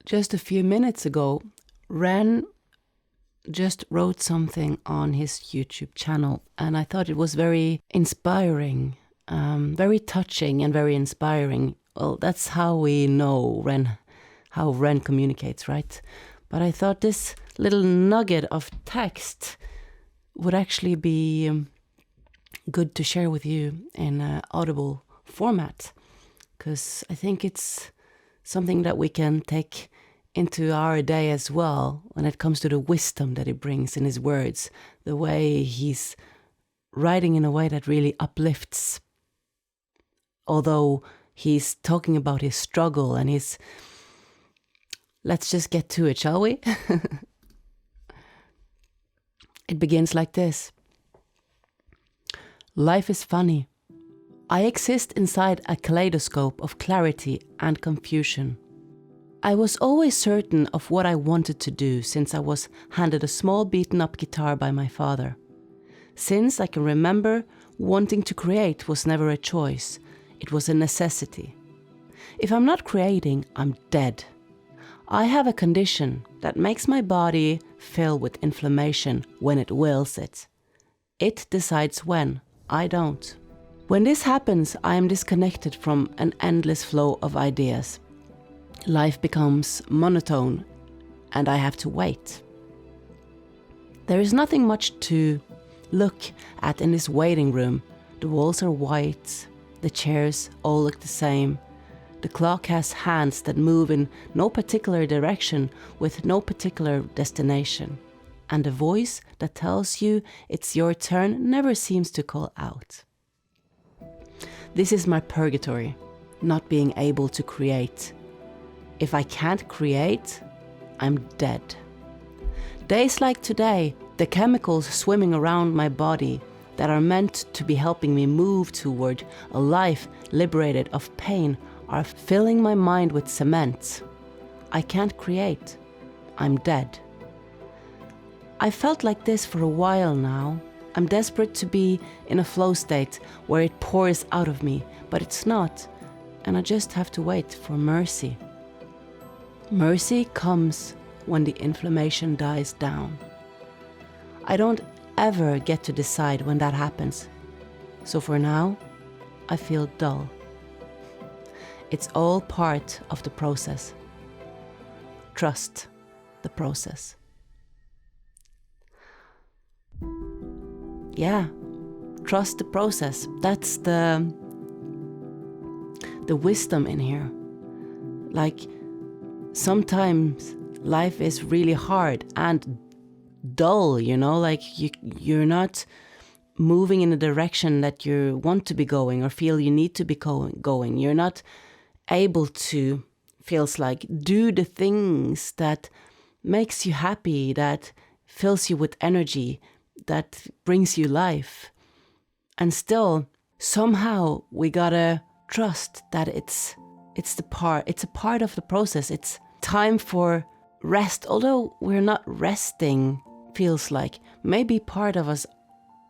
Just a few minutes ago, Ren just wrote something on his YouTube channel, and I thought it was very inspiring, very touching and very inspiring. Well, that's how we know how Ren communicates, right? But I thought this little nugget of text would actually be good to share with you in an audible format, because I think it's something that we can take into our day as well when it comes to the wisdom that he brings in his words, the way he's writing in a way that really uplifts. Although he's talking about his struggle and his... Let's just get to it, shall we? It begins like this. Life is funny. I exist inside a kaleidoscope of clarity and confusion. I was always certain of what I wanted to do since I was handed a small beaten-up guitar by my father. Since I can remember, wanting to create was never a choice. It was a necessity. If I'm not creating, I'm dead. I have a condition that makes my body fill with inflammation when it wills it. It decides when, I don't. When this happens, I am disconnected from an endless flow of ideas. Life becomes monotone, and I have to wait. There is nothing much to look at in this waiting room. The walls are white, the chairs all look the same. The clock has hands that move in no particular direction with no particular destination. And the voice that tells you it's your turn never seems to call out. This is my purgatory, not being able to create. If I can't create, I'm dead. Days like today, the chemicals swimming around my body that are meant to be helping me move toward a life liberated of pain are filling my mind with cement. I can't create. I'm dead. I felt like this for a while now. I'm desperate to be in a flow state where it pours out of me, but it's not, and I just have to wait for mercy. Mercy comes when the inflammation dies down. I don't ever get to decide when that happens, so for now, I feel dull. It's all part of the process. Trust the process. Yeah, trust the process. That's the wisdom in here. Like, sometimes life is really hard and dull, you know, like you're not moving in a direction that you want to be going or feel you need to be going. You're not able to, feels like, do the things that makes you happy, that fills you with energy, that brings you life. And still, somehow we gotta trust that it's a part of the process. It's time for rest, although we're not resting, feels like. Maybe part of us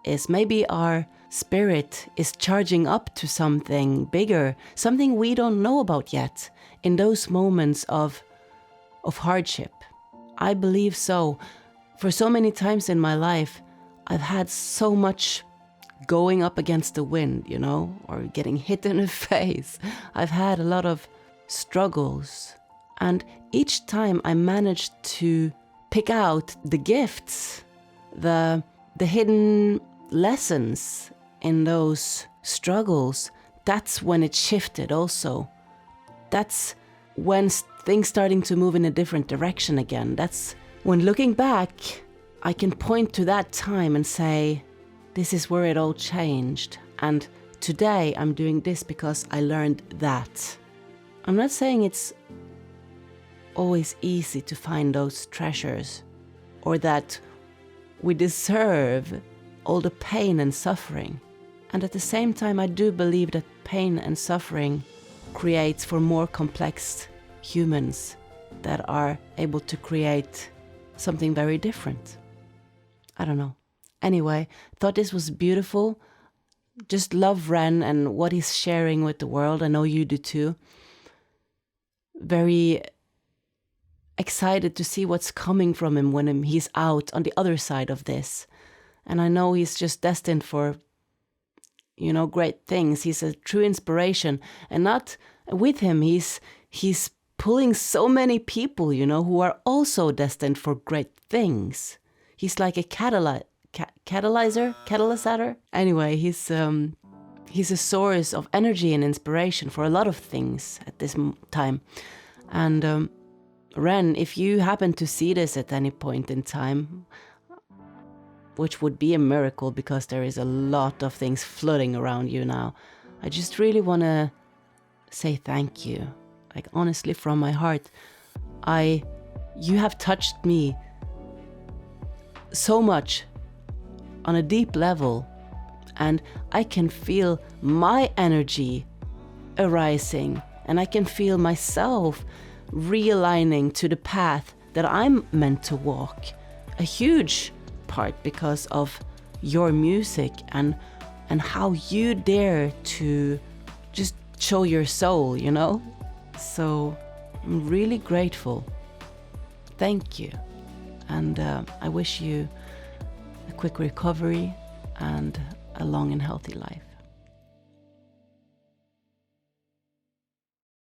is, maybe our spirit is charging up to something bigger, something we don't know about yet, in those moments of hardship. I believe so. For so many times in my life, I've had so much going up against the wind, you know, or getting hit in the face. I've had a lot of struggles, and each time I managed to pick out the gifts, the hidden lessons in those struggles. That's when it shifted also. That's when things starting to move in a different direction again. That's when, looking back, I can point to that time and say, this is where it all changed. And today I'm doing this because I learned that. I'm not saying it's always easy to find those treasures, or that we deserve all the pain and suffering. And at the same time, I do believe that pain and suffering creates for more complex humans that are able to create something very different. I don't know. Anyway, thought this was beautiful. Just love Ren and what he's sharing with the world. I know you do too. Very excited to see what's coming from him when he's out on the other side of this. And I know he's just destined for, you know, great things. He's a true inspiration. And not with him, he's pulling so many people, you know, who are also destined for great things. He's like a catalyzer. Anyway, he's a source of energy and inspiration for a lot of things at this time. And Ren, if you happen to see this at any point in time, which would be a miracle because there is a lot of things flooding around you now, I just really want to say thank you. Like, honestly, from my heart, you have touched me so much on a deep level, and I can feel my energy arising, and I can feel myself realigning to the path that I'm meant to walk. A huge part because of your music and how you dare to just show your soul, you know? So I'm really grateful. Thank you. And I wish you a quick recovery and a long and healthy life.